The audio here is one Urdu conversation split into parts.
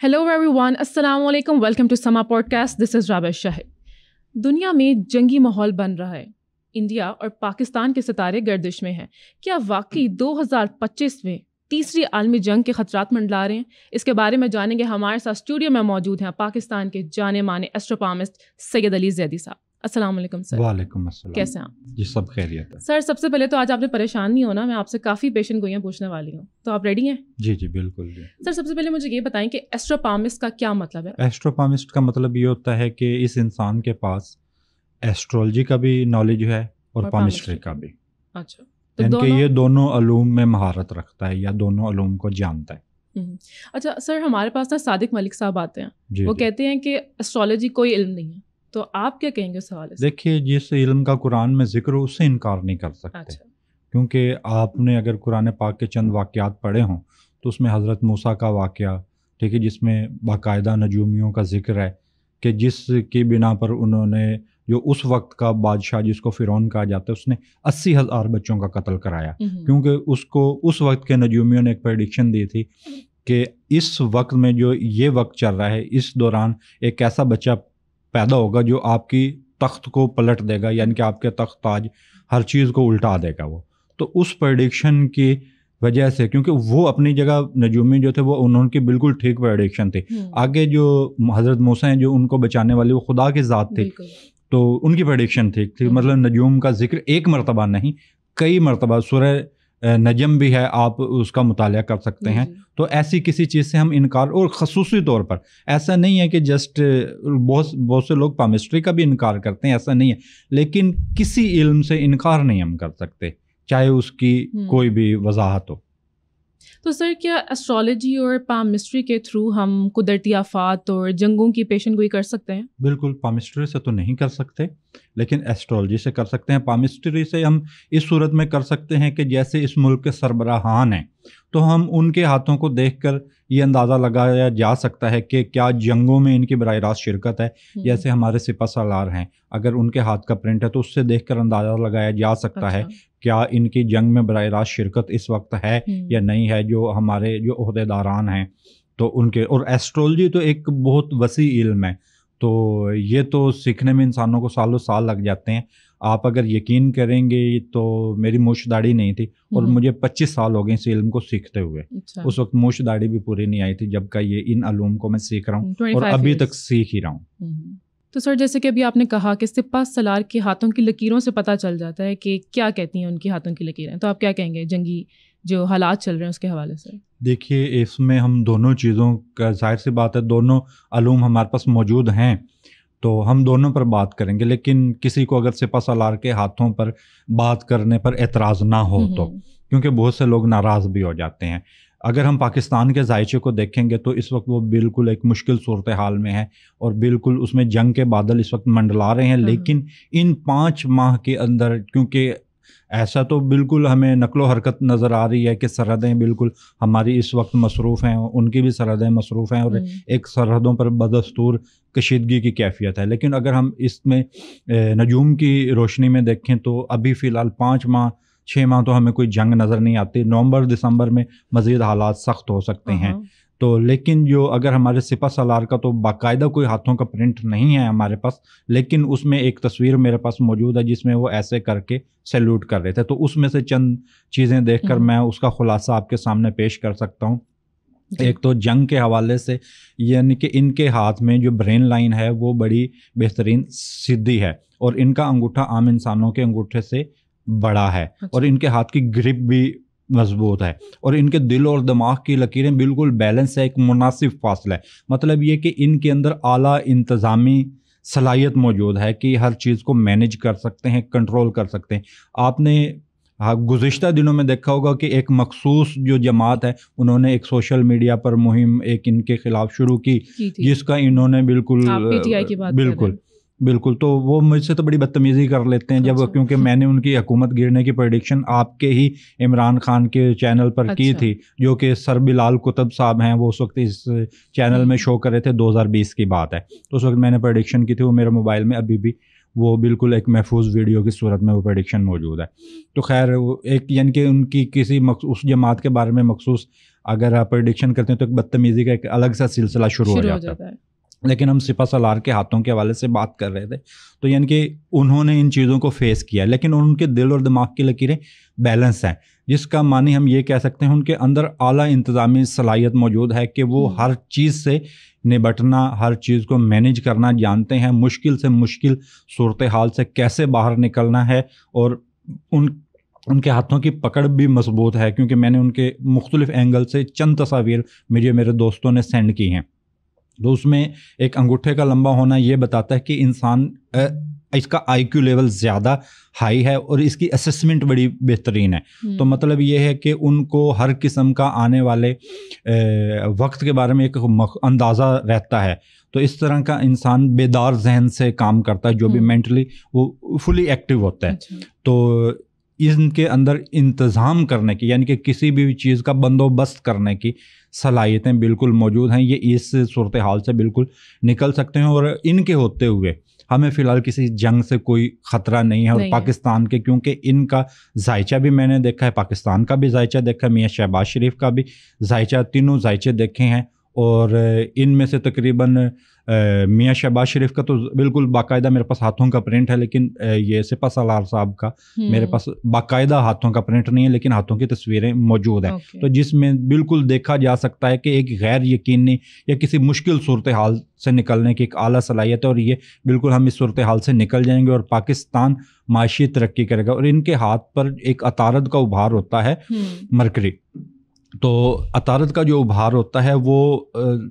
ہیلو ایوری ون، السلام علیکم، ویلکم ٹو سما پوڈ کاسٹ، دس از رابع شاہد۔ دنیا میں جنگی ماحول بن رہا ہے، انڈیا اور پاکستان کے ستارے گردش میں ہیں۔ کیا واقعی 2025 میں تیسری عالمی جنگ کے خطرات منڈلا رہے ہیں؟ اس کے بارے میں جانیں گے۔ ہمارے ساتھ اسٹوڈیو میں موجود ہیں پاکستان کے جانے مانے ایسٹروپامسٹ سید علی زیدی صاحب۔ السلام علیکم سر۔ وعلیکم السلام۔ کیسے ہیں آپ؟ جی سب خیریت ہے سر۔ سب سے پہلے تو آج آپ نے پریشان نہیں ہونا، میں آپ سے کافی پیشن گوئیاں پوچھنے والی ہوں، تو آپ ریڈی ہیں؟ جی جی بالکل جی۔ سر سب سے پہلے مجھے یہ بتائیں کہ ایسٹروپامسٹ کا کیا مطلب ہے؟ ایسٹروپامسٹ کا مطلب یہ ہوتا ہے کہ اس انسان کے پاس ایسٹرولوجی کا بھی نالج ہے اور پامسٹری کا بھی۔ اچھا، یعنی کہ یہ دونوں علوم میں مہارت رکھتا ہے یا دونوں علوم کو جانتا ہے۔ اچھا سر، ہمارے پاس نا صادق ملک صاحب آتے ہیں، وہ کہتے ہیں کہ ایسٹرولوجی کوئی علم نہیں ہے، تو آپ کیا کہیں گے اس حوالے سے؟ دیکھیے، جس علم کا قرآن میں ذکر ہو اس سے انکار نہیں کر سکتے، کیونکہ آپ نے اگر قرآن پاک کے چند واقعات پڑھے ہوں تو اس میں حضرت موسیٰ کا واقعہ، ٹھیک ہے، جس میں باقاعدہ نجومیوں کا ذکر ہے کہ جس کی بنا پر انہوں نے جو اس وقت کا بادشاہ جس کو فرعون کہا جاتا ہے، اس نے 80,000 بچوں کا قتل کرایا، کیونکہ اس کو اس وقت کے نجومیوں نے ایک پریڈکشن دی تھی کہ اس وقت میں جو یہ وقت چل رہا ہے، اس دوران ایک ایسا بچہ پیدا ہوگا جو آپ کی تخت کو پلٹ دے گا، یعنی کہ آپ کے تخت تاج ہر چیز کو الٹا دے گا وہ۔ تو اس پریڈکشن کی وجہ سے، کیونکہ وہ اپنی جگہ نجومی جو تھے وہ انہوں کی بالکل ٹھیک پریڈکشن تھی، آگے جو حضرت موسیٰ ہیں جو ان کو بچانے والی وہ خدا کی ذات تھی، تو ان کی پریڈکشن ٹھیک تھی۔ مطلب نجوم کا ذکر ایک مرتبہ نہیں، کئی مرتبہ، سورہ نجم بھی ہے، آپ اس کا مطالعہ کر سکتے ہیں۔ تو ایسی کسی چیز سے ہم انکار، اور خصوصی طور پر ایسا نہیں ہے کہ جسٹ بہت سے لوگ پامسٹری کا بھی انکار کرتے ہیں، ایسا نہیں ہے، لیکن کسی علم سے انکار نہیں ہم کر سکتے، چاہے اس کی کوئی بھی وضاحت ہو۔ تو سر، کیا ایسٹرالوجی اور پامسٹری کے تھرو ہم قدرتی آفات اور جنگوں کی پیشن گوئی کر سکتے ہیں؟ بالکل، پامسٹری سے تو نہیں کر سکتے، لیکن ایسٹرالوجی سے کر سکتے ہیں۔ پامسٹری سے ہم اس صورت میں کر سکتے ہیں کہ جیسے اس ملک کے سربراہان ہیں، تو ہم ان کے ہاتھوں کو دیکھ کر یہ اندازہ لگایا جا سکتا ہے کہ کیا جنگوں میں ان کی براہ راست شرکت ہے۔ جیسے ہمارے سپہ سالار ہیں، اگر ان کے ہاتھ کا پرنٹ ہے تو اس سے دیکھ کر اندازہ لگایا جا سکتا ہے کیا ان کی جنگ میں براہ راست شرکت اس وقت ہے یا نہیں ہے، جو ہمارے جو عہدے داران ہیں تو ان کے۔ اور ایسٹرولوجی تو ایک بہت وسیع علم ہے، تو یہ تو سیکھنے میں انسانوں کو سالوں سال لگ جاتے ہیں۔ آپ اگر یقین کریں گے تو میری موچھ داڑھی نہیں تھی، اور مجھے 25 سال ہو گئے اس علم کو سیکھتے ہوئے۔ اس وقت موچھ داڑھی بھی پوری نہیں آئی تھی، جب کا یہ ان علوم کو میں سیکھ رہا ہوں اور ابھی تک سیکھ ہی رہا ہوں۔ تو سر، جیسے کہ ابھی آپ نے کہا کہ سپہ سالار کے ہاتھوں کی لکیروں سے پتہ چل جاتا ہے کہ کیا کہتی ہیں ان کی ہاتھوں کی لکیریں، تو آپ کیا کہیں گے جنگی جو حالات چل رہے ہیں اس کے حوالے سے؟ دیکھیے، اس میں ہم دونوں چیزوں کا، ظاہر سی بات ہے دونوں علوم ہمارے پاس موجود ہیں تو ہم دونوں پر بات کریں گے، لیکن کسی کو اگر سپہ سالار کے ہاتھوں پر بات کرنے پر اعتراض نہ ہو تو، کیونکہ بہت سے لوگ ناراض بھی ہو جاتے ہیں۔ اگر ہم پاکستان کے ذائچے کو دیکھیں گے تو اس وقت وہ بالکل ایک مشکل صورتحال میں ہے، اور بالکل اس میں جنگ کے بادل اس وقت منڈلا رہے ہیں، لیکن ان 5 ماہ کے اندر، کیونکہ ایسا تو بالکل ہمیں نقل و حرکت نظر آ رہی ہے کہ سرحدیں بالکل ہماری اس وقت مصروف ہیں، ان کی بھی سرحدیں مصروف ہیں، اور ایک سرحدوں پر بدستور کشیدگی کی کیفیت ہے۔ لیکن اگر ہم اس میں نجوم کی روشنی میں دیکھیں تو ابھی فی الحال 6 ماہ تو ہمیں کوئی جنگ نظر نہیں آتی۔ نومبر دسمبر میں مزید حالات سخت ہو سکتے ہیں، تو لیکن جو اگر ہمارے سپہ سالار کا تو باقاعدہ کوئی ہاتھوں کا پرنٹ نہیں ہے ہمارے پاس، لیکن اس میں ایک تصویر میرے پاس موجود ہے جس میں وہ ایسے کر کے سیلوٹ کر رہے تھے، تو اس میں سے چند چیزیں دیکھ کر میں اس کا خلاصہ آپ کے سامنے پیش کر سکتا ہوں۔ ایک تو جنگ کے حوالے سے، یعنی کہ ان کے ہاتھ میں جو برین لائن ہے وہ بڑی بہترین سیدھی ہے، اور ان کا انگوٹھا عام انسانوں کے انگوٹھے سے بڑا ہے، اور ان کے ہاتھ کی گرپ بھی مضبوط ہے، اور ان کے دل اور دماغ کی لکیریں بالکل بیلنس ہے، ایک مناسب فاصلہ ہے۔ مطلب یہ کہ ان کے اندر اعلیٰ انتظامی صلاحیت موجود ہے کہ ہر چیز کو مینیج کر سکتے ہیں، کنٹرول کر سکتے ہیں۔ آپ نے گزشتہ دنوں میں دیکھا ہوگا کہ ایک مخصوص جو جماعت ہے انہوں نے ایک سوشل میڈیا پر مہم ایک ان کے خلاف شروع کی، جس کا انہوں نے بالکل تو وہ مجھ سے تو بڑی بدتمیزی کر لیتے ہیں جب، کیونکہ میں نے ان کی حکومت گرنے کی پریڈکشن آپ کے ہی عمران خان کے چینل پر کی تھی، جو کہ سر بلال کتب صاحب ہیں، وہ اس وقت اس چینل میں شو کر رہے تھے، 2020 کی بات ہے، تو اس وقت میں نے پریڈکشن کی تھی، وہ میرے موبائل میں ابھی بھی وہ بالکل ایک محفوظ ویڈیو کی صورت میں وہ پریڈکشن موجود ہے۔ تو خیر ایک، یعنی کہ ان کی کسی اس جماعت کے بارے میں مخصوص اگر آپ پریڈکشن کرتے ہیں تو ایک بدتمیزی کا ایک الگ سا سلسلہ شروع ہو جاتا ہے. لیکن ہم سپہ سالار کے ہاتھوں کے حوالے سے بات کر رہے تھے, تو یعنی کہ انہوں نے ان چیزوں کو فیس کیا, لیکن ان کے دل اور دماغ کی لکیریں بیلنس ہیں, جس کا معنی ہم یہ کہہ سکتے ہیں ان کے اندر اعلیٰ انتظامی صلاحیت موجود ہے کہ وہ ہر چیز سے نبٹنا, ہر چیز کو مینیج کرنا جانتے ہیں, مشکل سے مشکل صورتحال سے کیسے باہر نکلنا ہے. اور ان کے ہاتھوں کی پکڑ بھی مضبوط ہے, کیونکہ میں نے ان کے مختلف اینگل سے چند تصاویر میرے دوستوں نے سینڈ کی ہیں. تو اس میں ایک انگوٹھے کا لمبا ہونا یہ بتاتا ہے کہ انسان اس کا آئی کیو لیول زیادہ ہائی ہے اور اس کی اسسمنٹ بڑی بہترین ہے. تو مطلب یہ ہے کہ ان کو ہر قسم کا آنے والے وقت کے بارے میں ایک اندازہ رہتا ہے. تو اس طرح کا انسان بیدار ذہن سے کام کرتا ہے, جو بھی مینٹلی وہ فلی ایکٹیو ہوتا ہے. تو ان کے اندر انتظام کرنے کی, یعنی کہ کسی بھی چیز کا بندوبست کرنے کی صلاحیتیں بالکل موجود ہیں. یہ اس صورتحال سے بالکل نکل سکتے ہیں, اور ان کے ہوتے ہوئے ہمیں فی الحال کسی جنگ سے کوئی خطرہ نہیں ہے. اور پاکستان کے, کیونکہ ان کا ذائچہ بھی میں نے دیکھا ہے, پاکستان کا بھی ذائچہ دیکھا ہے, میاں شہباز شریف کا بھی ذائچہ, تینوں ذائچے دیکھے ہیں. اور ان میں سے تقریباً میاں شہباز شریف کا تو بالکل باقاعدہ میرے پاس ہاتھوں کا پرنٹ ہے, لیکن یہ سپہ سالار صاحب کا میرے پاس باقاعدہ ہاتھوں کا پرنٹ نہیں ہے, لیکن ہاتھوں کی تصویریں موجود ہیں. تو جس میں بالکل دیکھا جا سکتا ہے کہ ایک غیر یقینی یا کسی مشکل صورتحال سے نکلنے کی ایک اعلیٰ صلاحیت ہے, اور یہ بالکل ہم اس صورتحال سے نکل جائیں گے اور پاکستان معاشی ترقی کرے گا. اور ان کے ہاتھ پر ایک عطارد کا ابھار ہوتا ہے, مرکری. تو عطارد کا جو ابھار ہوتا ہے وہ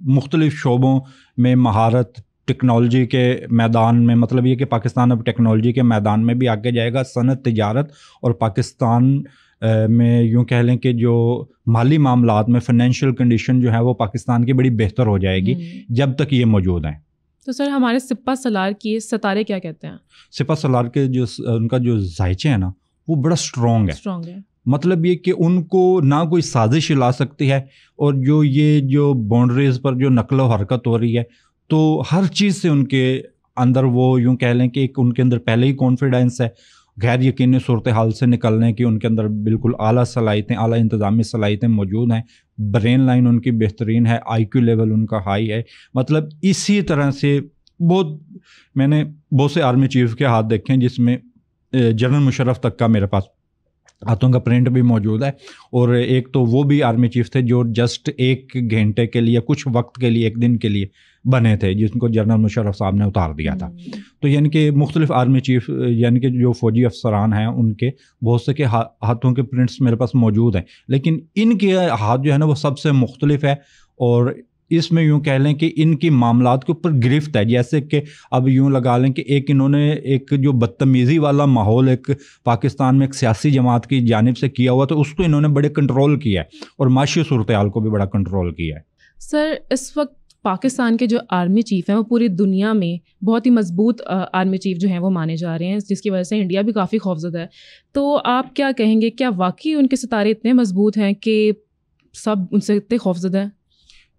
مختلف شعبوں میں مہارت, ٹیکنالوجی کے میدان میں, مطلب یہ کہ پاکستان اب ٹیکنالوجی کے میدان میں بھی آگے جائے گا, صنعت, تجارت, اور پاکستان میں یوں کہہ لیں کہ جو مالی معاملات میں فائنینشیل کنڈیشن جو ہے وہ پاکستان کی بڑی بہتر ہو جائے گی جب تک یہ موجود ہیں. تو سر ہمارے سپہ سالار کی ستارے کیا کہتے ہیں؟ سپہ سالار کے جو ان کا جو ذائچے ہیں نا وہ بڑا اسٹرانگ ہے. مطلب یہ کہ ان کو نہ کوئی سازش لا سکتی ہے, اور یہ جو باؤنڈریز پر جو نقل و حرکت ہو رہی ہے تو ہر چیز سے ان کے اندر وہ یوں کہہ لیں کہ ایک ان کے اندر پہلے ہی کانفیڈینس ہے, غیر یقینی صورتحال سے نکلنے کی ان کے اندر بالکل اعلیٰ صلاحیتیں, اعلیٰ انتظامی صلاحیتیں موجود ہیں. برین لائن ان کی بہترین ہے, آئی کیو لیول ان کا ہائی ہے. مطلب اسی طرح سے میں نے بہت سے آرمی چیف کے ہاتھ دیکھے ہیں, جس میں جنرل مشرف تک کا میرے پاس ہاتھوں کا پرنٹ بھی موجود ہے. اور ایک تو وہ بھی آرمی چیف تھے جو جسٹ 1 گھنٹے کے لیے, کچھ وقت کے لیے, 1 دن کے لیے بنے تھے, جن کو جنرل مشرف صاحب نے اتار دیا تھا. تو یعنی کہ مختلف آرمی چیف, یعنی کہ جو فوجی افسران ہیں ان کے بہت سے کے ہاتھوں کے پرنٹس میرے پاس موجود ہیں, لیکن ان کے ہاتھ جو ہے نا وہ سب سے مختلف ہے. اور اس میں یوں کہہ لیں کہ ان کی معاملات کے اوپر گرفت ہے. جیسے کہ اب یوں لگا لیں کہ ایک انہوں نے ایک جو بدتمیزی والا ماحول ایک پاکستان میں ایک سیاسی جماعت کی جانب سے کیا ہوا, تو اس کو انہوں نے بڑے کنٹرول کیا ہے, اور معاشی صورتحال کو بھی بڑا کنٹرول کیا ہے. سر اس وقت پاکستان کے جو آرمی چیف ہیں وہ پوری دنیا میں بہت ہی مضبوط آرمی چیف جو ہیں وہ مانے جا رہے ہیں, جس کی وجہ سے انڈیا بھی کافی خوفزدہ ہے. تو آپ کیا کہیں گے, کیا واقعی ان کے ستارے اتنے مضبوط ہیں کہ سب ان سے اتنے خوفزدہ ہیں؟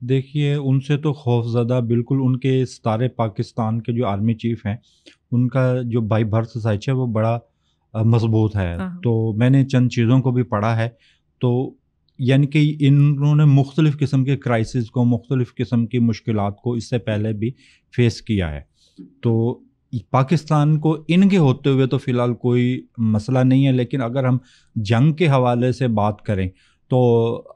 دیکھیے ان سے تو خوف زدہ بالکل, ان کے ستارے پاکستان کے جو آرمی چیف ہیں ان کا جو بائی برتھ ذائچہ ہے وہ بڑا مضبوط ہے. تو میں نے چند چیزوں کو بھی پڑھا ہے, تو یعنی کہ انہوں نے مختلف قسم کے کرائسس کو, مختلف قسم کی مشکلات کو اس سے پہلے بھی فیس کیا ہے. تو پاکستان کو ان کے ہوتے ہوئے تو فی الحال کوئی مسئلہ نہیں ہے, لیکن اگر ہم جنگ کے حوالے سے بات کریں تو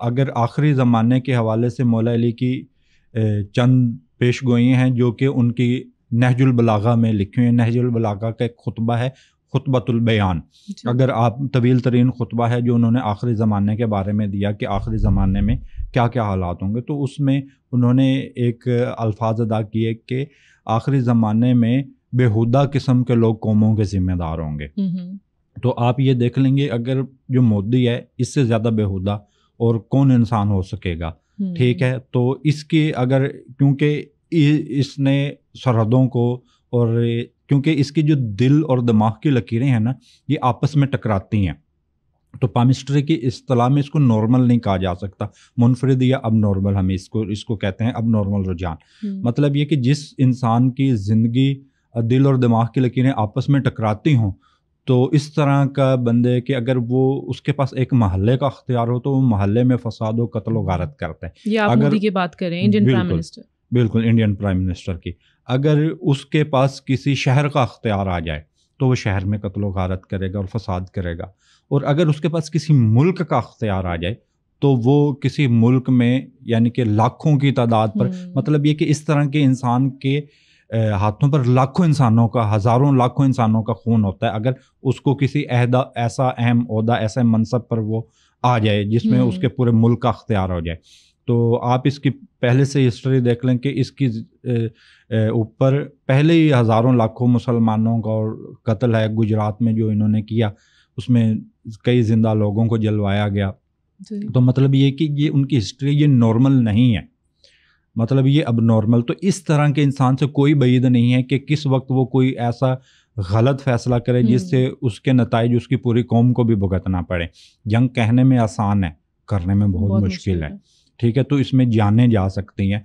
اگر آخری زمانے کے حوالے سے مولا علی کی چند پیش گوئیاں ہیں جو کہ ان کی نہج البلاغہ میں لکھی ہوئی ہیں. نہج البلاغہ کا ایک خطبہ ہے, خطبۃ البیان. اگر آپ طویل ترین خطبہ ہے جو انہوں نے آخری زمانے کے بارے میں دیا کہ آخری زمانے میں کیا کیا حالات ہوں گے, تو اس میں انہوں نے ایک الفاظ ادا کیے کہ آخری زمانے میں بےہودہ قسم کے لوگ قوموں کے ذمہ دار ہوں گے. تو آپ یہ دیکھ لیں گے اگر جو مودی ہے اس سے زیادہ بےہودہ اور کون انسان ہو سکے گا, ٹھیک ہے. تو اس کی اگر, کیونکہ اس نے سرحدوں کو, اور کیونکہ اس کی جو دل اور دماغ کی لکیریں ہیں نا یہ آپس میں ٹکراتی ہیں, تو پامسٹری کی اصطلاح میں اس کو نارمل نہیں کہا جا سکتا, منفرد یا اب نارمل, ہم اس کو کہتے ہیں اب نارمل رجحان. مطلب یہ کہ جس انسان کی زندگی, دل اور دماغ کی لکیریں آپس میں ٹکراتی ہوں تو اس طرح کا بندے کہ اگر وہ اس کے پاس ایک محلے کا اختیار ہو تو وہ محلے میں فساد و قتل و غارت کرتا ہے. یہ آپ مودی کی بات کریں, انڈین پرائم منسٹر. بالکل انڈین پرائم منسٹر کی. اگر اس کے پاس کسی شہر کا اختیار آ جائے تو وہ شہر میں قتل و غارت کرے گا اور فساد کرے گا. اور اگر اس کے پاس کسی ملک کا اختیار آ جائے تو وہ کسی ملک میں یعنی کہ لاکھوں کی تعداد پر, مطلب یہ کہ اس طرح کے انسان کے ہاتھوں پر لاکھوں انسانوں کا, ہزاروں لاکھوں انسانوں کا خون ہوتا ہے. اگر اس کو کسی ایسا اہم عہدہ, ایسے منصب پر وہ آ جائے جس میں اس کے پورے ملک کا اختیار ہو جائے, تو آپ اس کی پہلے سے ہسٹری دیکھ لیں کہ اس کی اوپر پہلے ہی ہزاروں لاکھوں مسلمانوں کا اور قتل ہے. گجرات میں جو انہوں نے کیا اس میں کئی زندہ لوگوں کو جلوایا گیا. تو مطلب یہ کہ یہ ان کی ہسٹری یہ نارمل نہیں ہے, مطلب یہ اب نارمل. تو اس طرح کے انسان سے کوئی بعید نہیں ہے کہ کس وقت وہ کوئی ایسا غلط فیصلہ کرے جس سے اس کے نتائج اس کی پوری قوم کو بھی بھگتنا پڑے. جنگ کہنے میں آسان ہے, کرنے میں بہت مشکل ہے. ٹھیک ہے, تو اس میں جانیں جا سکتی ہیں.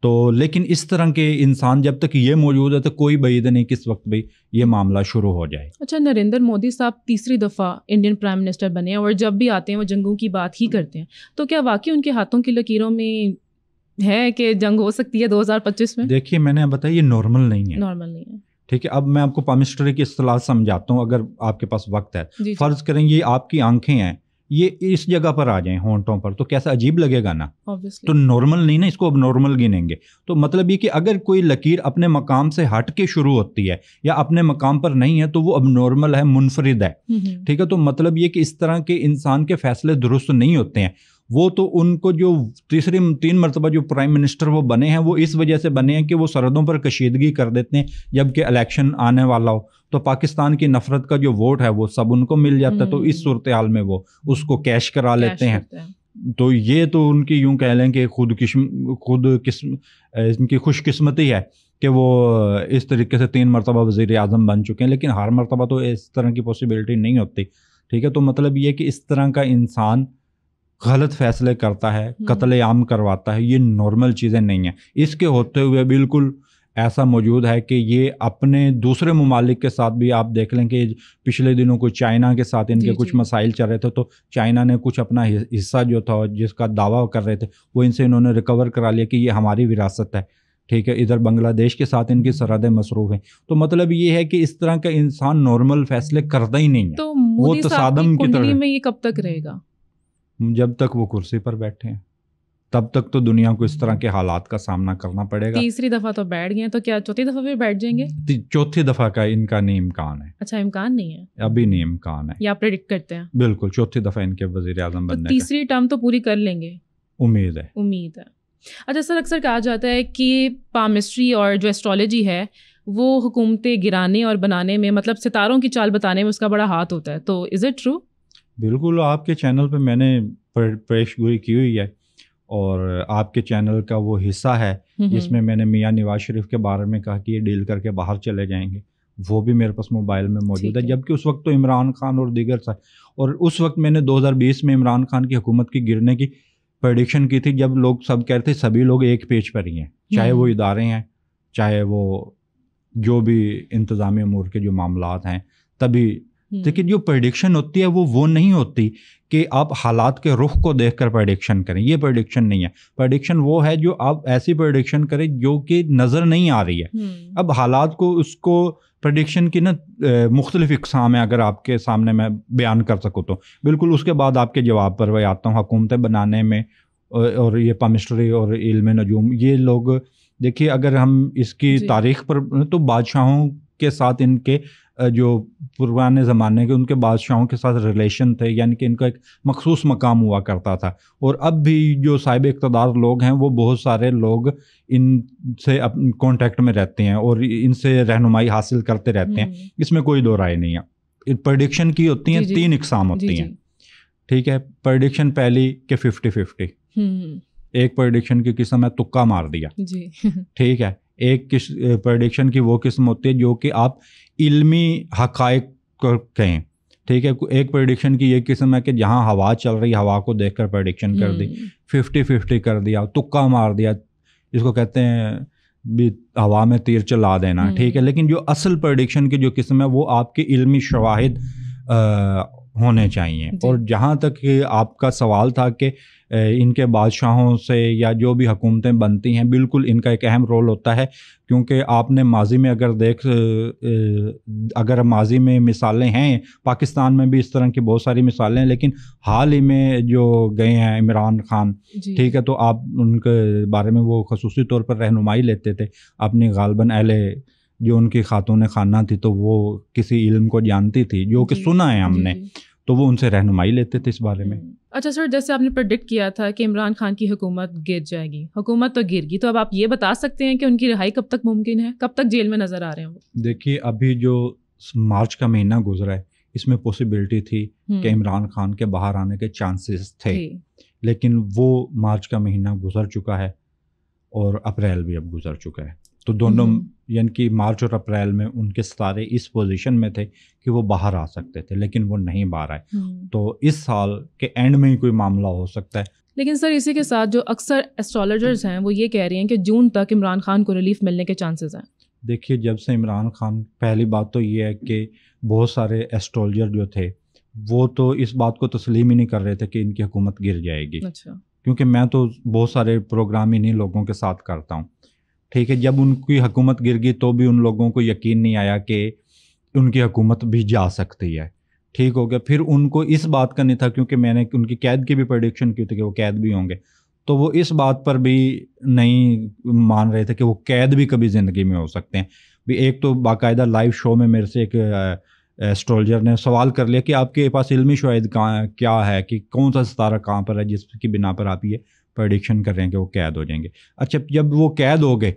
تو لیکن اس طرح کے انسان جب تک یہ موجود ہے تو کوئی بعید نہیں کس وقت بھی یہ معاملہ شروع ہو جائے. اچھا, نریندر مودی صاحب تیسری دفعہ انڈین پرائم منسٹر بنے ہیں اور جب بھی آتے ہیں وہ جنگوں کی بات ہی کرتے ہیں, تو کیا واقعی ان کے ہاتھوں کی لکیروں میں ہے کہ جنگ ہو سکتی ہے 2025 میں؟ دیکھیے میں نے بتایا یہ نارمل نہیں ہے. نارمل نہیں ہے. ٹھیک ہے, اب میں آپ کو پامسٹری کی اصطلاح سمجھاتا ہوں اگر آپ کے پاس وقت ہے. فرض کریں یہ آپ کی آنکھیں ہیں, یہ اس جگہ پر آ جائیں ہونٹوں پر, تو کیسا عجیب لگے گا نا. تو نارمل نہیں نا, اس کو اب نارمل گنیں گے. تو مطلب یہ کہ اگر کوئی لکیر اپنے مقام سے ہٹ کے شروع ہوتی ہے یا اپنے مقام پر نہیں ہے تو وہ اب نارمل ہے, منفرد ہے. ٹھیک ہے, تو مطلب یہ کہ اس طرح کے انسان کے فیصلے درست نہیں ہوتے ہیں. وہ تو ان کو جو 3 مرتبہ جو پرائم منسٹر وہ بنے ہیں وہ اس وجہ سے بنے ہیں کہ وہ سرحدوں پر کشیدگی کر دیتے ہیں. جب کہ الیکشن آنے والا ہو تو پاکستان کی نفرت کا جو ووٹ ہے وہ سب ان کو مل جاتا ہے. تو اس صورتحال میں وہ اس کو کیش کرا لیتے ہیں. تو یہ تو ان کی یوں کہہ لیں کہ ان کی خوش قسمتی ہے کہ وہ اس طریقے سے 3 مرتبہ وزیر اعظم بن چکے ہیں. لیکن ہر مرتبہ تو اس طرح کی پاسبلٹی نہیں ہوتی. ٹھیک ہے, تو مطلب یہ کہ اس طرح کا انسان غلط فیصلے کرتا ہے, قتل عام کرواتا ہے, یہ نارمل چیزیں نہیں ہیں. اس کے ہوتے ہوئے بالکل ایسا موجود ہے کہ یہ اپنے دوسرے ممالک کے ساتھ بھی آپ دیکھ لیں کہ پچھلے دنوں کو چائنا کے ساتھ ان کے کچھ مسائل چل رہے تھے, تو چائنا نے کچھ اپنا حصہ جو تھا جس کا دعویٰ کر رہے تھے وہ ان سے انہوں نے ریکور کرا لیا کہ یہ ہماری وراثت ہے. ٹھیک ہے, ادھر بنگلہ دیش کے ساتھ ان کی سرحدیں مصروف ہیں. تو مطلب یہ ہے کہ اس طرح کا انسان نارمل فیصلے کرتا ہی نہیں ہے. تو مودی صاحب کی کنڈلی میں یہ کب تک رہے گا؟ جب تک وہ کرسی پر بیٹھے ہیں تب تک تو دنیا کو اس طرح کے حالات کا سامنا کرنا پڑے گا. تیسری دفعہ تو بیٹھ گئے ہیں, تو کیا چوتھی دفعہ بھی بیٹھ جائیں گے؟ چوتھی دفعہ کا ان کا نہیں امکان ہے. اچھا, امکان نہیں ہے ابھی, نہیں امکان ہے. یا آپ پریڈکٹ کرتے ہیں؟ بالکل, چوتھی دفعہ ان کے وزیر اعظم بننے کا. تیسری ٹرم تو پوری کر لیں گے, امید ہے. اچھا سر, اکثر کہا جاتا ہے کہ پامسٹری اور جو ایسٹرالوجی ہے وہ حکومتیں گرانے اور بنانے میں, مطلب ستاروں کی چال بتانے میں اس کا بڑا ہاتھ ہوتا ہے. تو از اٹ ٹرو؟ بالکل, آپ کے چینل پہ میں نے پیش گوئی کی ہوئی ہے اور آپ کے چینل کا وہ حصہ ہے جس میں نے میاں نواز شریف کے بارے میں کہا کہ یہ ڈیل کر کے باہر چلے جائیں گے, وہ بھی میرے پاس موبائل میں موجود ہے. جبکہ اس وقت تو عمران خان اور دیگر تھا, اور اس وقت میں نے 2020 میں عمران خان کی حکومت کی گرنے کی پریڈکشن کی تھی, جب لوگ سب کہتے تھے سبھی لوگ ایک پیج پر ہی ہیں, چاہے وہ ادارے ہیں چاہے وہ جو بھی انتظامی امور کے جو معاملات ہیں. تبھی لیکن جو پریڈکشن ہوتی ہے وہ نہیں ہوتی کہ آپ حالات کے رخ کو دیکھ کر پریڈکشن کریں. یہ پریڈکشن نہیں ہے. پریڈکشن وہ ہے جو آپ ایسی پریڈکشن کریں جو کہ نظر نہیں آ رہی ہے. اب حالات کو اس کو پریڈکشن کی نا مختلف اقسام ہیں, اگر آپ کے سامنے میں بیان کر سکوں تو. بالکل, اس کے بعد آپ کے جواب پر میں آتا ہوں. حکومتیں بنانے میں اور یہ پامسٹری اور علم نجوم, یہ لوگ دیکھیے اگر ہم اس کی تاریخ پر تو بادشاہوں کے ساتھ ان کے جو پرانے زمانے کے ان کے بادشاہوں کے ساتھ ریلیشن تھے, یعنی کہ ان کا ایک مخصوص مقام ہوا کرتا تھا. اور اب بھی جو صاحب اقتدار لوگ ہیں وہ بہت سارے لوگ ان سے کانٹیکٹ میں رہتے ہیں اور ان سے رہنمائی حاصل کرتے رہتے ہیں. اس میں کوئی دو رائے نہیں ہے. پریڈکشن کی ہوتی ہیں 3 اقسام ہوتی ہیں. ٹھیک ہے, پریڈکشن پہلی کہ 50-50, ایک پریڈکشن کی قسم ہے تکا مار دیا. ٹھیک ہے, ایک پریڈکشن کی وہ قسم ہوتی ہے جو کہ آپ علمی حقائق کو کہیں. ٹھیک ہے, ایک پریڈکشن کی یہ قسم ہے کہ جہاں ہوا چل رہی ہوا کو دیکھ کر پریڈکشن کر دی. 50-50 کر دیا, تکا مار دیا, جس کو کہتے ہیں بھی ہوا میں تیر چلا دینا، ٹھیک ہے، لیکن جو اصل پریڈکشن کی جو قسم ہے وہ آپ کے علمی شواہد ہونے چاہیے. اور جہاں تک کہ آپ کا سوال تھا کہ ان کے بادشاہوں سے یا جو بھی حکومتیں بنتی ہیں، بالکل ان کا ایک اہم رول ہوتا ہے، کیونکہ آپ نے ماضی میں اگر ماضی میں مثالیں ہیں، پاکستان میں بھی اس طرح کی بہت ساری مثالیں ہیں، لیکن حال ہی میں جو گئے ہیں عمران خان، ٹھیک ہے، تو آپ ان کے بارے میں وہ خصوصی طور پر رہنمائی لیتے تھے اپنی غالباً اہل جو ان کی خاتون خانہ تھی تو وہ کسی علم کو جانتی تھی جو کہ سنا ہے ہم نے، تو وہ ان سے رہنمائی لیتے تھے اس بارے میں. اچھا سر، جیسے آپ نے پریڈکٹ کیا تھا کہ عمران خان کی حکومت گر جائے گی، حکومت تو گر گئی، تو اب آپ یہ بتا سکتے ہیں کہ ان کی رہائی کب تک ممکن ہے، کب تک جیل میں نظر آ رہے ہیں وہ؟ دیکھیے ابھی جو مارچ کا مہینہ گزرا ہے اس میں پاسبلٹی تھی کہ عمران خان کے باہر آنے کے چانسز تھے، لیکن وہ مارچ کا مہینہ گزر چکا ہے اور اپریل بھی اب گزر چکا ہے، تو دونوں یعنی کہ مارچ اور اپریل میں ان کے ستارے اس پوزیشن میں تھے کہ وہ باہر آ سکتے تھے، لیکن وہ نہیں باہر آئے. تو اس سال کے اینڈ میں ہی کوئی معاملہ ہو سکتا ہے. لیکن سر اسی کے ساتھ جو اکثر ایسٹرالوجرز ہیں وہ یہ کہہ رہے ہیں کہ جون تک عمران خان کو ریلیف ملنے کے چانسز ہیں. دیکھیے جب سے عمران خان، پہلی بات تو یہ ہے کہ بہت سارے ایسٹرالوجر جو تھے وہ تو اس بات کو تسلیم ہی نہیں کر رہے تھے کہ ان کی حکومت گر جائے گی. اچھا. کیونکہ میں تو بہت سارے پروگرام انہیں لوگوں کے ساتھ کرتا ہوں، ٹھیک ہے، جب ان کی حکومت گر گئی تو بھی ان لوگوں کو یقین نہیں آیا کہ ان کی حکومت بھی جا سکتی ہے، ٹھیک ہو گیا. پھر ان کو اس بات کا نہیں تھا، کیونکہ میں نے ان کی قید کی بھی پریڈکشن کی تھی کہ وہ قید بھی ہوں گے، تو وہ اس بات پر بھی نہیں مان رہے تھے کہ وہ قید بھی کبھی زندگی میں ہو سکتے ہیں. بھی ایک تو باقاعدہ لائیو شو میں میرے سے ایک ایسٹرولوجر نے سوال کر لیا کہ آپ کے پاس علمی شواہد کیا ہے کہ کون سا ستارہ کہاں پر ہے جس کی بنا پر آپ یہ پریڈکشن کر رہے ہیں کہ وہ قید ہو جائیں گے. اچھا جب وہ قید ہو گئے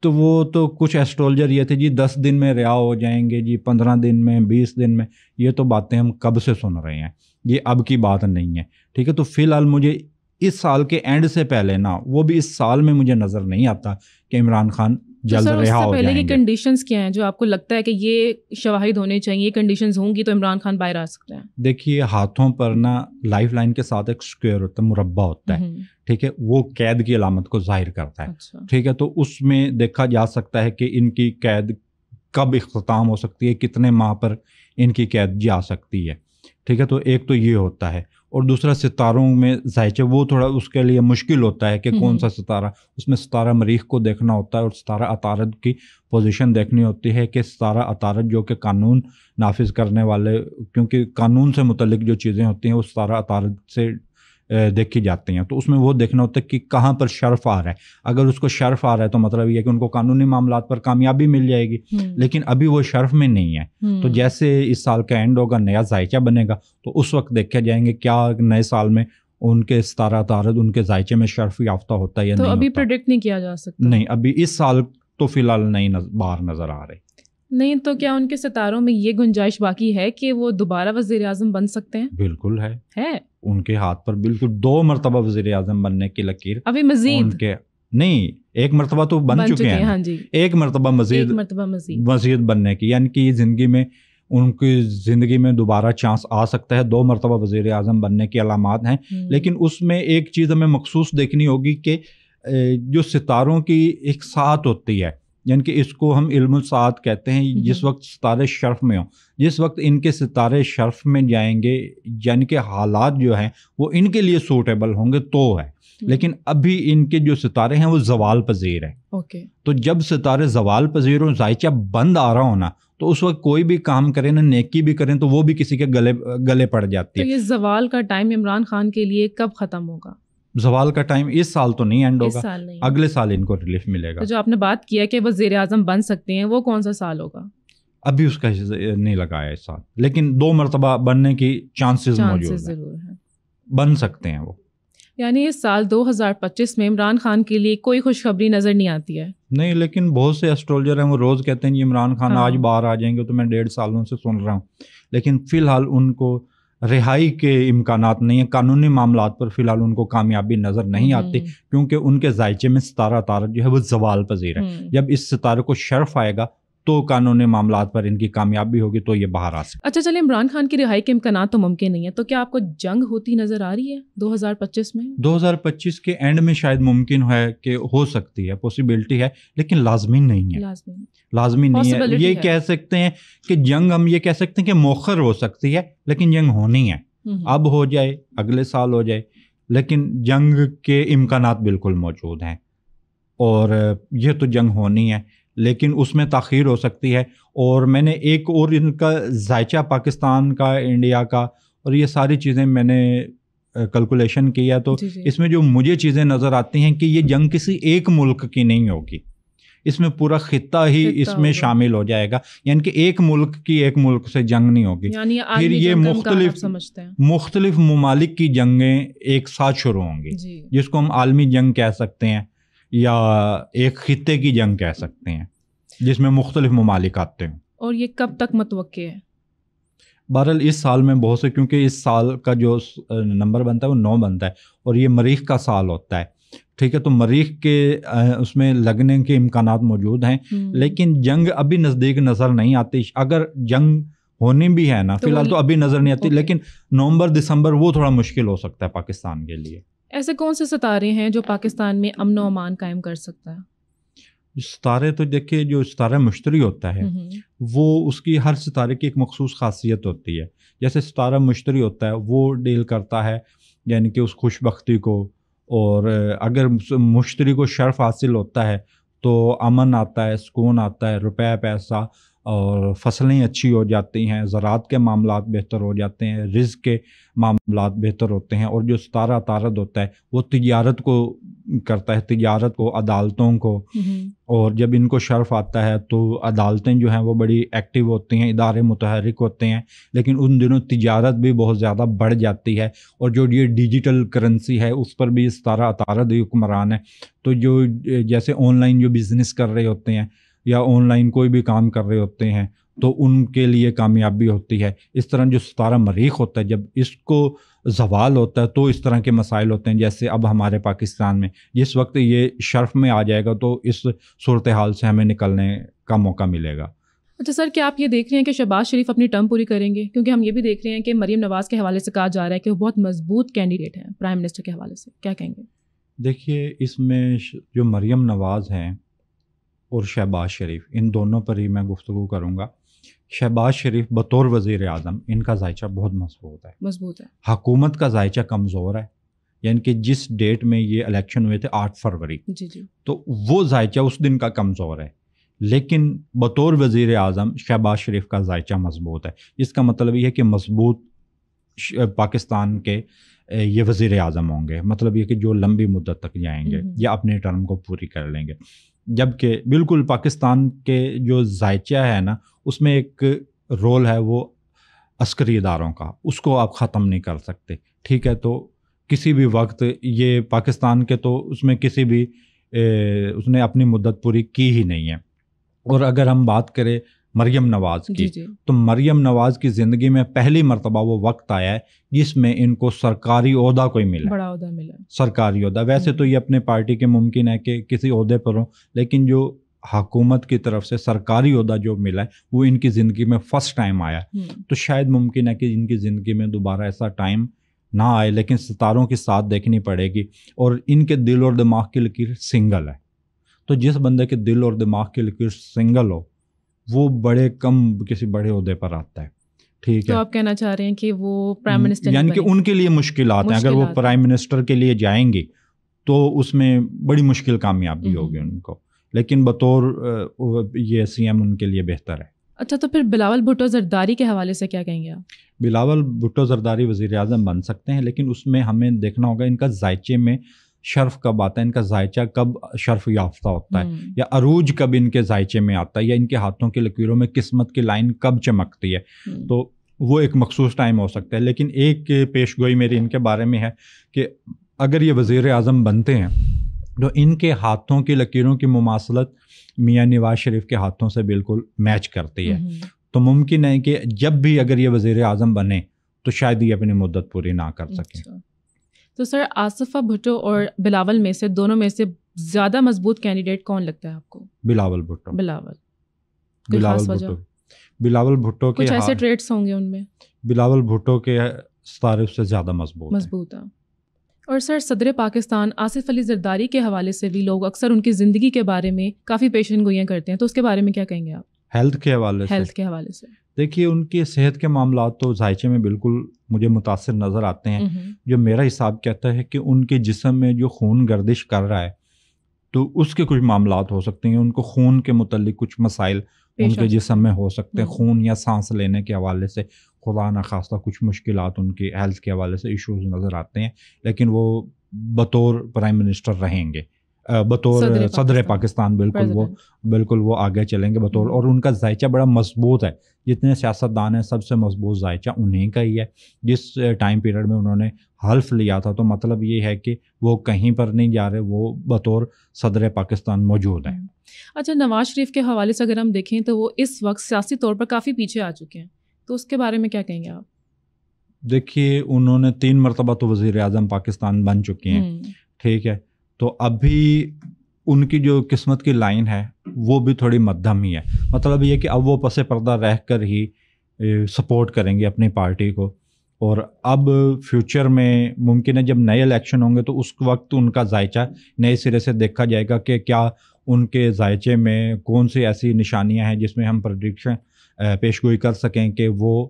تو وہ تو کچھ ایسٹرولوجر یہ تھے جی 10 دن میں رہا ہو جائیں گے، جی 15 دن میں، 20 دن میں. یہ تو باتیں ہم کب سے سن رہے ہیں، یہ اب کی بات نہیں ہے، ٹھیک ہے. تو فی الحال مجھے اس سال کے اینڈ سے پہلے نا، وہ بھی اس سال میں مجھے نظر نہیں آتا کہ عمران خان جلد رہا ہو جائیں گے. پہلے کی کنڈیشنز کیا ہیں جو آپ کو لگتا ہے کہ یہ شواہد ہونے چاہیے، یہ کنڈیشنز ہوں گی تو عمران خان باہر آ سکتے ہیں؟ دیکھیے ہاتھوں پر نا لائف لائن کے ساتھ ایک اسکوئر ہوتا ہے، مربع ہوتا ہے، ٹھیک ہے، وہ قید کی علامت کو ظاہر کرتا ہے، ٹھیک ہے. تو اس میں دیکھا جا سکتا ہے کہ ان کی قید کب اختتام ہو سکتی ہے، کتنے ماہ پر ان کی قید جا سکتی ہے، ٹھیک ہے. تو ایک تو یہ ہوتا ہے، اور دوسرا ستاروں میں زائچہ وہ تھوڑا اس کے لیے مشکل ہوتا ہے کہ کون سا ستارہ، اس میں ستارہ مریخ کو دیکھنا ہوتا ہے اور ستارہ عطارد کی پوزیشن دیکھنی ہوتی ہے کہ ستارہ عطارد جو کہ قانون نافذ کرنے والے، کیونکہ قانون سے متعلق جو چیزیں ہوتی ہیں وہ ستارہ عطارد سے دیکھی جاتی ہیں، تو اس میں وہ دیکھنا ہوتا ہے کہ کہاں پر شرف آ رہا ہے. اگر اس کو شرف آ رہا ہے تو مطلب یہ ہے کہ ان کو قانونی معاملات پر کامیابی مل جائے گی، لیکن ابھی وہ شرف میں نہیں ہے. تو جیسے اس سال کا اینڈ ہوگا، نیا ذائچہ بنے گا، تو اس وقت دیکھے جائیں گے کیا نئے سال میں ان کے ستارہ عطارد ان کے ذائچے میں شرف یافتہ ہوتا ہے یا نہیں. تو ابھی پریڈکٹ نہیں کیا جا سکتا؟ نہیں، ابھی اس سال تو فی الحال نہیں باہر نظر آ رہے. نہیں تو کیا ان کے ستاروں میں یہ گنجائش باقی ہے کہ وہ دوبارہ وزیر اعظم بن سکتے ہیں؟ بالکل ہے ان کے ہاتھ پر بالکل 2 مرتبہ وزیر اعظم بننے کی لکیر. ابھی مزید ان کے نہیں، 1 مرتبہ تو بن چکے ہیں، ہاں جی، 1 مرتبہ مزید بننے کی، یعنی کہ زندگی میں ان کی زندگی میں دوبارہ چانس آ سکتا ہے. 2 مرتبہ وزیر اعظم بننے کی علامات ہیں، لیکن اس میں ایک چیز ہمیں مخصوص دیکھنی ہوگی کہ جو ستاروں کی ایک ساعت ہوتی ہے، یعنی کہ اس کو ہم علم الساعت کہتے ہیں، جس وقت ستارے شرف میں ہوں، جس وقت ان کے ستارے شرف میں جائیں گے، یعنی کہ حالات جو ہیں وہ ان کے لیے سوٹیبل ہوں گے تو ہے. لیکن ابھی ان کے جو ستارے ہیں وہ زوال پذیر ہیں. تو جب ستارے زوال پذیر ہوں، ذائچہ بند آ رہا ہونا، تو اس وقت کوئی بھی کام کریں نا، نیکی بھی کریں تو وہ بھی کسی کے گلے پڑ جاتی ہے. تو یہ زوال کا ٹائم عمران خان کے لیے کب ختم ہوگا؟ زوال کا ٹائم اس سال تو نہیں اینڈ ہوگا، اگلے سال ان کو ریلیف ملے گا. تو جو آپ نے بات کیا کہ وزیر اعظم بن سکتے ہیں، وہ کون سا سال ہوگا؟ ابھی اس کا نہیں لگایا اس سال، لیکن 2 مرتبہ بننے کی چانسز موجود ضرور ہیں، بن سکتے ہیں وہ. یعنی اس سال 2025 میں عمران خان کے لیے کوئی خوشخبری نظر نہیں آتی ہے؟ نہیں، لیکن بہت سے ایسٹرولوجر ہیں وہ روز کہتے ہیں عمران خان آج باہر آ جائیں گے، تو میں 1.5 سالوں سے سن رہا ہوں، لیکن فی الحال ان کو رہائی کے امکانات نہیں ہیں. قانونی معاملات پر فی الحال ان کو کامیابی نظر نہیں آتی، کیونکہ ان کے ذائچے میں ستارہ عطارد جو ہے وہ زوال پذیر ہے. جب اس ستارے کو شرف آئے گا تو قانونی معاملات پر ان کی کامیابی ہوگی تو یہ باہر آ سکتا ہے۔ اچھا چلیں، عمران خان کی رہائی کے امکانات تو ممکن نہیں ہے، تو کیا آپ کو جنگ ہوتی نظر آ رہی ہے 2025 میں؟ 2025 کے اینڈ میں شاید ممکن ہے کہ ہو سکتی ہے، پاسبلٹی ہے، لیکن لازمی نہیں ہے، لازمی نہیں ہے۔ یہ کہہ سکتے ہیں کہ جنگ، ہم یہ کہہ سکتے ہیں کہ مؤخر ہو سکتی ہے، لیکن جنگ ہونی ہے، اب ہو جائے، اگلے سال ہو جائے، لیکن جنگ کے امکانات بالکل موجود ہیں، اور یہ تو جنگ ہونی ہے، لیکن اس میں تاخیر ہو سکتی ہے۔ اور میں نے ایک اور ان کا ذائچہ پاکستان کا، انڈیا کا، اور یہ ساری چیزیں میں نے کیلکولیشن کیا، تو اس میں جو مجھے چیزیں نظر آتی ہیں کہ یہ جنگ کسی ایک ملک کی نہیں ہوگی، اس میں پورا خطہ ہی اس میں شامل ہو جائے گا، یعنی کہ ایک ملک کی ایک ملک سے جنگ نہیں ہوگی، پھر یہ مختلف ممالک کی جنگیں ایک ساتھ شروع ہوں گی، جس کو ہم عالمی جنگ کہہ سکتے ہیں، یا ایک خطے کی جنگ کہہ سکتے ہیں، جس میں مختلف ممالک آتے ہیں۔ اور یہ کب تک متوقع ہے؟ بہرحال اس سال میں بہت سے، کیونکہ اس سال کا جو نمبر بنتا ہے وہ 9 بنتا ہے، اور یہ مریخ کا سال ہوتا ہے، ٹھیک ہے، تو مریخ کے اس میں لگنے کے امکانات موجود ہیں، لیکن جنگ ابھی نزدیک نظر نہیں آتی۔ اگر جنگ ہونی بھی ہے نا، فی الحال تو ابھی نظر نہیں آتی، لیکن نومبر دسمبر وہ تھوڑا مشکل ہو سکتا ہے پاکستان کے لیے۔ ایسے کون سے ستارے ہیں جو پاکستان میں امن و امان قائم کر سکتا ہے؟ ستارے تو دیکھیے، جو ستارہ مشتری ہوتا ہے وہ اس کی ہر ستارے کی ایک مخصوص خاصیت ہوتی ہے۔ جیسے ستارہ مشتری ہوتا ہے وہ ڈیل کرتا ہے یعنی کہ اس خوش بختی کو، اور اگر مشتری کو شرف حاصل ہوتا ہے تو امن آتا ہے، سکون آتا ہے، روپے پیسہ، اور فصلیں اچھی ہو جاتی ہیں، زراعت کے معاملات بہتر ہو جاتے ہیں، رزق کے معاملات بہتر ہوتے ہیں۔ اور جو ستارہ عطارد ہوتا ہے وہ تجارت کو کرتا ہے، تجارت کو، عدالتوں کو، اور جب ان کو شرف آتا ہے تو عدالتیں جو ہیں وہ بڑی ایکٹیو ہوتی ہیں، ادارے متحرک ہوتے ہیں، لیکن ان دنوں تجارت بھی بہت زیادہ بڑھ جاتی ہے، اور جو یہ ڈیجیٹل کرنسی ہے اس پر بھی ستارہ عطارد حکمران ہے۔ تو جو جیسے آن لائن جو بزنس کر رہے ہوتے ہیں یا آن لائن کوئی بھی کام کر رہے ہوتے ہیں تو ان کے لیے کامیابی ہوتی ہے۔ اس طرح جو ستارہ مریخ ہوتا ہے جب اس کو زوال ہوتا ہے تو اس طرح کے مسائل ہوتے ہیں، جیسے اب ہمارے پاکستان میں جس وقت یہ شرف میں آ جائے گا تو اس صورتحال سے ہمیں نکلنے کا موقع ملے گا۔ اچھا سر، کیا آپ یہ دیکھ رہے ہیں کہ شہباز شریف اپنی ٹرم پوری کریں گے؟ کیونکہ ہم یہ بھی دیکھ رہے ہیں کہ مریم نواز کے حوالے سے کہا جا رہا ہے کہ وہ بہت مضبوط کینڈیڈیٹ ہیں پرائم منسٹر کے حوالے سے، کیا کہیں گے؟ دیکھیے، اس میں جو مریم نواز ہیں اور شہباز شریف، ان دونوں پر ہی میں گفتگو کروں گا۔ شہباز شریف بطور وزیر اعظم ان کا ذائچہ بہت مضبوط ہے، حکومت کا ذائچہ کمزور ہے، یعنی کہ جس ڈیٹ میں یہ الیکشن ہوئے تھے 8 فروری، تو وہ ذائچہ اس دن کا کمزور ہے، لیکن بطور وزیر اعظم شہباز شریف کا ذائچہ مضبوط ہے۔ اس کا مطلب یہ ہے کہ مضبوط پاکستان کے یہ وزیر اعظم ہوں گے، مطلب یہ کہ جو لمبی مدت تک جائیں گے یا اپنے ٹرم کو پوری کر لیں گے۔ جبکہ بالکل پاکستان کے جو ذائچہ ہے نا، اس میں ایک رول ہے وہ عسکری اداروں کا، اس کو آپ ختم نہیں کر سکتے، ٹھیک ہے۔ تو کسی بھی وقت یہ پاکستان کے تو اس میں کسی بھی اس نے اپنی مدت پوری کی ہی نہیں ہے۔ اور اگر ہم بات کریں مریم نواز کی، تو مریم نواز کی زندگی میں پہلی مرتبہ وہ وقت آیا ہے جس میں ان کو سرکاری عہدہ کوئی ملا، بڑا عہدہ ملا، سرکاری عہدہ۔ ویسے تو یہ اپنے پارٹی کے ممکن ہے کہ کسی عہدے پر ہوں، لیکن جو حکومت کی طرف سے سرکاری عہدہ جو ملا ہے وہ ان کی زندگی میں فرسٹ ٹائم آیا۔ تو شاید ممکن ہے کہ ان کی زندگی میں دوبارہ ایسا ٹائم نہ آئے، لیکن ستاروں کی ساتھ دیکھنی پڑے گی۔ اور ان کے دل اور دماغ کی لکیر سنگل ہے، تو جس بندے کے دل اور دماغ کی لکیر سنگل ہو وہ بڑے کم کسی بڑے عہدے پر آتا ہے، ٹھیک ہے۔ تو آپ کہنا چاہ رہے ہیں کہ وہ پرائم منسٹر، یعنی کہ ان کے لیے مشکلات ہیں، اگر وہ پرائم منسٹر کے لیے جائیں گی تو اس میں بڑی مشکل کامیابی ہوگی ان کو، لیکن بطور یہ سی ایم ان کے لیے بہتر ہے۔ اچھا، تو پھر بلاول بھٹو زرداری کے حوالے سے کیا کہیں گے آپ؟ بلاول بھٹو زرداری وزیر اعظم بن سکتے ہیں، لیکن اس میں ہمیں دیکھنا ہوگا ان کا ذائچے میں شرف کب آتا ہے، ان کا ذائچہ کب شرف یافتہ ہوتا ہے، یا عروج کب ان کے ذائچے میں آتا ہے، یا ان کے ہاتھوں کی لکیروں میں قسمت کی لائن کب چمکتی ہے۔ تو وہ ایک مخصوص ٹائم ہو سکتا ہے۔ لیکن ایک پیش گوئی میری ان کے بارے میں ہے کہ اگر یہ وزیر اعظم بنتے ہیں تو ان کے ہاتھوں کی لکیروں کی مماثلت میاں نواز شریف کے ہاتھوں سے بالکل میچ کرتی ہے۔ تو ممکن ہے کہ جب بھی اگر یہ وزیر اعظم بنے تو شاید یہ اپنی مدت پوری نہ کر سکیں۔ تو سر، آصفہ بھٹو اور بلاول میں سے، دونوں میں سے زیادہ مضبوط کینڈیڈیٹ کون لگتا ہے آپ کو؟ بلاول بھٹو۔ بلاول، بلاول بھٹو کے کچھ ایسے ٹریٹس ہوں گے ان میں؟ بلاول بھٹو کے تعارف سے زیادہ مضبوط ہے. اور سر صدر پاکستان آصف علی زرداری کے حوالے سے بھی لوگ اکثر ان کی زندگی کے بارے میں کافی پیشن گوئیاں کرتے ہیں، تو اس کے بارے میں کیا کہیں گے آپ؟ ہیلتھ کے حوالے سے دیکھیے ان کی صحت کے معاملات تو ذائچے میں بالکل مجھے متاثر نظر آتے ہیں. جو میرا حساب کہتا ہے کہ ان کے جسم میں جو خون گردش کر رہا ہے تو اس کے کچھ معاملات ہو سکتے ہیں، ان کو خون کے متعلق کچھ مسائل ان کے جسم میں ہو سکتے ہیں، خون یا سانس لینے کے حوالے سے خدا نخواستہ کچھ مشکلات ان کی ہیلتھ کے حوالے سے ایشوز نظر آتے ہیں. لیکن وہ بطور پرائم منسٹر رہیں گے، بطور صدر پاکستان بالکل وہ آگے چلیں گے بطور، اور ان کا ذائچہ بڑا مضبوط ہے. جتنے سیاستدان ہیں سب سے مضبوط ذائچہ انہیں کا ہی ہے. جس ٹائم پیریڈ میں انہوں نے حلف لیا تھا تو مطلب یہ ہے کہ وہ کہیں پر نہیں جا رہے، وہ بطور صدر پاکستان موجود ہیں. اچھا، نواز شریف کے حوالے سے اگر ہم دیکھیں تو وہ اس وقت سیاسی طور پر کافی پیچھے آ چکے ہیں، تو اس کے بارے میں کیا کہیں گے آپ؟ دیکھیے انہوں نے 3 مرتبہ تو وزیر اعظم پاکستان بن چکے ہیں، ٹھیک ہے، تو ابھی ان کی جو قسمت کی لائن ہے وہ بھی تھوڑی مدھم ہی ہے. مطلب یہ کہ اب وہ پس پردہ رہ کر ہی سپورٹ کریں گے اپنی پارٹی کو، اور اب فیوچر میں ممکن ہے جب نئے الیکشن ہوں گے تو اس وقت ان کا ذائچہ نئے سرے سے دیکھا جائے گا کہ کیا ان کے ذائچے میں کون سی ایسی نشانیاں ہیں جس میں ہم پریڈکشن پیش گوئی کر سکیں کہ وہ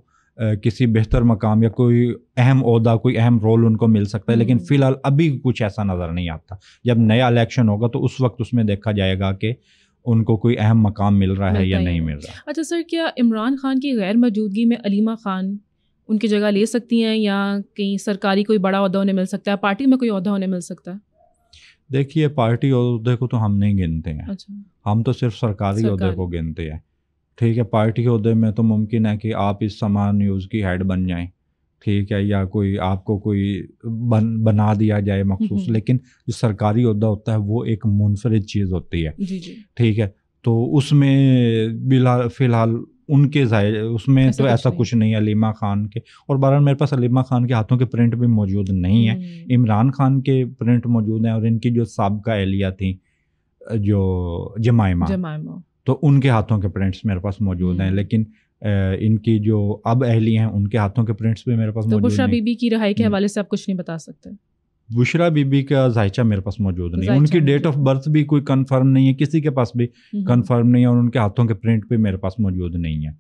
کسی بہتر مقام یا کوئی اہم عہدہ، کوئی اہم رول ان کو مل سکتا ہے. لیکن فی الحال ابھی کچھ ایسا نظر نہیں آتا. جب نیا الیکشن ہوگا تو اس وقت اس میں دیکھا جائے گا کہ ان کو کوئی اہم مقام مل رہا ہے یا نہیں مل رہا. اچھا سر، کیا عمران خان کی غیر موجودگی میں علیمہ خان ان کی جگہ لے سکتی ہیں، یا کہیں سرکاری کوئی بڑا عہدہ انہیں مل سکتا ہے، پارٹی میں کوئی عہدہ انہیں مل سکتا ہے؟ دیکھیے پارٹی عہدے کو تو ہم نہیں گنتے ہیں. ہم تو صرف سرکاری عہدے کو گنتے ہیں، ٹھیک ہے. پارٹی کے عہدے میں تو ممکن ہے کہ آپ اس سما نیوز کی ہیڈ بن جائیں، ٹھیک ہے، یا کوئی آپ کو کوئی بنا دیا جائے مخصوص. لیکن جو سرکاری عہدہ ہوتا ہے وہ ایک منفرد چیز ہوتی ہے، ٹھیک ہے. تو اس میں فی الحال ان کے اس میں تو ایسا کچھ نہیں ہے علیمہ خان کے. اور بہرحال میرے پاس علیمہ خان کے ہاتھوں کے پرنٹ بھی موجود نہیں ہیں، عمران خان کے پرنٹ موجود ہیں، اور ان کی جو سابقہ اہلیہ تھیں جو جمائمہ، تو ان کے ہاتھوں کے پرنٹس میرے پاس موجود ہیں. لیکن ان کی جو اب اہلی ہیں ان کے ہاتھوں کے پرنٹس بھی میرے پاس موجود ہیں. تو بشرا بی بی کی رہائی کے حوالے سے آپ کچھ نہیں بتا سکتے؟ بشرا بی بی کا ذائچہ میرے پاس موجود نہیں، ان کی ڈیٹ آف برتھ بھی کوئی کنفرم نہیں ہے، کسی کے پاس بھی کنفرم نہیں ہے، اور ان کے ہاتھوں کے پرنٹ بھی میرے پاس موجود نہیں ہے.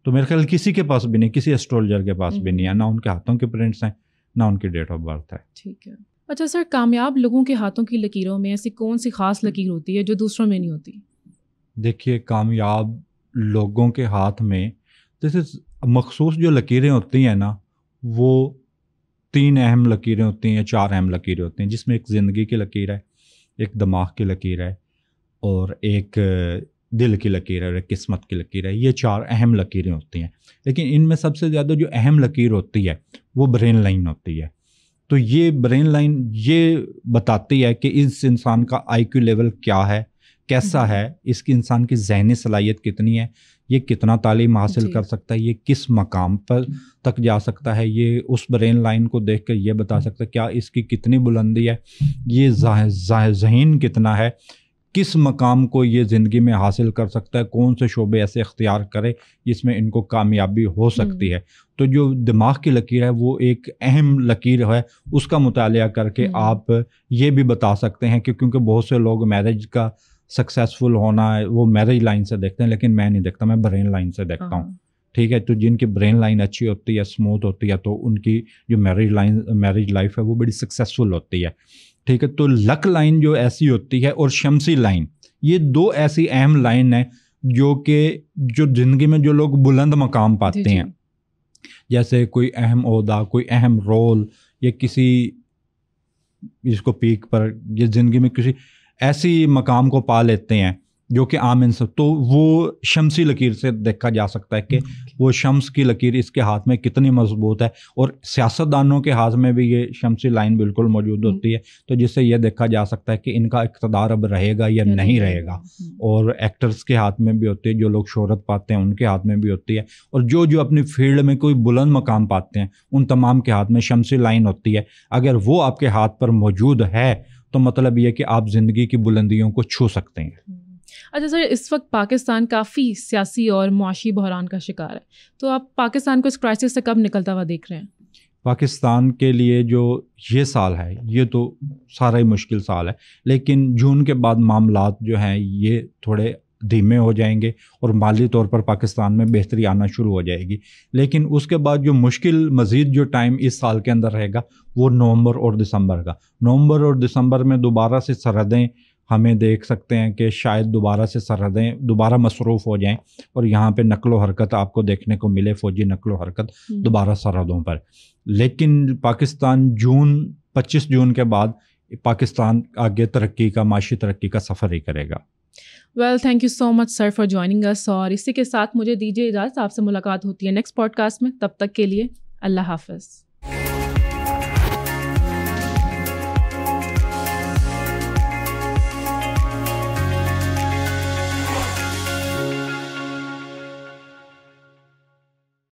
تو میرے خیال کسی کے پاس بھی نہیں، کسی ایسٹرولوجر کے پاس بھی نہیں ہے، نہ ان کے ہاتھوں کے پرنٹس ہیں نہ ان کی ڈیٹ آف برتھ ہے. ٹھیک ہے. اچھا سر، کامیاب لوگوں کے ہاتھوں کی لکیروں میں ایسی کون سی خاص لکیر ہوتی ہے جو دوسروں میں نہیں ہوتی؟ دیکھیے کامیاب لوگوں کے ہاتھ میں جیسے مخصوص جو لکیریں ہوتی ہیں نا، وہ 3 اہم لکیریں ہوتی ہیں یا 4 اہم لکیریں ہوتی ہیں، جس میں ایک زندگی کی لکیر ہے، ایک دماغ کی لکیر ہے، اور ایک دل کی لکیر ہے، اور ایک قسمت کی لکیر ہے. یہ 4 اہم لکیریں ہوتی ہیں. لیکن ان میں سب سے زیادہ جو اہم لکیر ہوتی ہے وہ برین لائن ہوتی ہے. تو یہ برین لائن یہ بتاتی ہے کہ اس انسان کا آئی کیو لیول کیا ہے، کیسا ہے، اس کی انسان کی ذہنی صلاحیت کتنی ہے، یہ کتنا تعلیم حاصل کر سکتا ہے، یہ کس مقام پر تک جا سکتا ہے. یہ اس برین لائن کو دیکھ کر یہ بتا سکتا ہے کیا اس کی کتنی بلندی ہے، یہ ذہین کتنا ہے، کس مقام کو یہ زندگی میں حاصل کر سکتا ہے، کون سے شعبے ایسے اختیار کرے جس میں ان کو کامیابی ہو سکتی ہے. تو جو دماغ کی لکیر ہے وہ ایک اہم لکیر ہے، اس کا مطالعہ کر کے آپ یہ بھی بتا سکتے ہیں کہ کیونکہ بہت سے لوگ میرج کا سکسیسفل ہونا ہے وہ میرج لائن سے دیکھتے ہیں، لیکن میں نہیں دیکھتا، میں برین لائن سے دیکھتا ہوں. ٹھیک ہے. تو جن کی برین لائن اچھی ہوتی ہے، اسموتھ ہوتی ہے، تو ان کی جو میرج لائف ہے وہ بڑی سکسیسفل ہوتی ہے. ٹھیک ہے. تو لک لائن جو ایسی ہوتی ہے اور شمسی لائن، یہ 2 ایسی اہم لائن ہیں جو زندگی میں جو لوگ بلند مقام پاتے ہیں، جیسے کوئی اہم عہدہ، کوئی اہم رول، یا کسی جس کو پیک پر یہ زندگی میں کسی ایسی مقام کو پا لیتے ہیں جو کہ عام انسان، تو وہ شمسی لکیر سے دیکھا جا سکتا ہے کہ وہ شمس کی لکیر اس کے ہاتھ میں کتنی مضبوط ہے. اور سیاستدانوں کے ہاتھ میں بھی یہ شمسی لائن بالکل موجود ہوتی ہے، تو جس سے یہ دیکھا جا سکتا ہے کہ ان کا اقتدار اب رہے گا یا نہیں رہے گا. اور ایکٹرز کے ہاتھ میں بھی ہوتی ہے، جو لوگ شہرت پاتے ہیں ان کے ہاتھ میں بھی ہوتی ہے، اور جو اپنی فیلڈ میں کوئی بلند مقام پاتے ہیں ان تمام کے ہاتھ میں شمسی لائن ہوتی ہے. اگر وہ آپ کے ہاتھ پر موجود ہے تو مطلب یہ کہ آپ زندگی کی بلندیوں کو چھو سکتے ہیں. اچھا سر، اس وقت پاکستان کافی سیاسی اور معاشی بحران کا شکار ہے، تو آپ پاکستان کو اس کرائسس سے کب نکلتا ہوا دیکھ رہے ہیں؟ پاکستان کے لیے جو یہ سال ہے یہ تو سارا ہی مشکل سال ہے، لیکن جون کے بعد معاملات جو ہیں یہ تھوڑے دھیمے ہو جائیں گے اور مالی طور پر پاکستان میں بہتری آنا شروع ہو جائے گی. لیکن اس کے بعد جو مشکل مزید جو ٹائم اس سال کے اندر رہے گا وہ نومبر اور دسمبر کا. نومبر اور دسمبر میں دوبارہ سے سرحدیں ہمیں دیکھ سکتے ہیں کہ شاید دوبارہ سے سرحدیں دوبارہ مصروف ہو جائیں اور یہاں پہ نقل و حرکت آپ کو دیکھنے کو ملے، فوجی نقل و حرکت دوبارہ سرحدوں پر. لیکن پاکستان 25 جون کے بعد پاکستان آگے ترقی کا، معاشی ترقی کا سفر ہی کرے گا. Well thank you so much sir for joining اس، اور اسی کے ساتھ مجھے دیجیے اجازت، آپ سے ملاقات ہوتی ہے نیکسٹ پوڈ کاسٹ میں. تب تک کے لیے اللہ حافظ.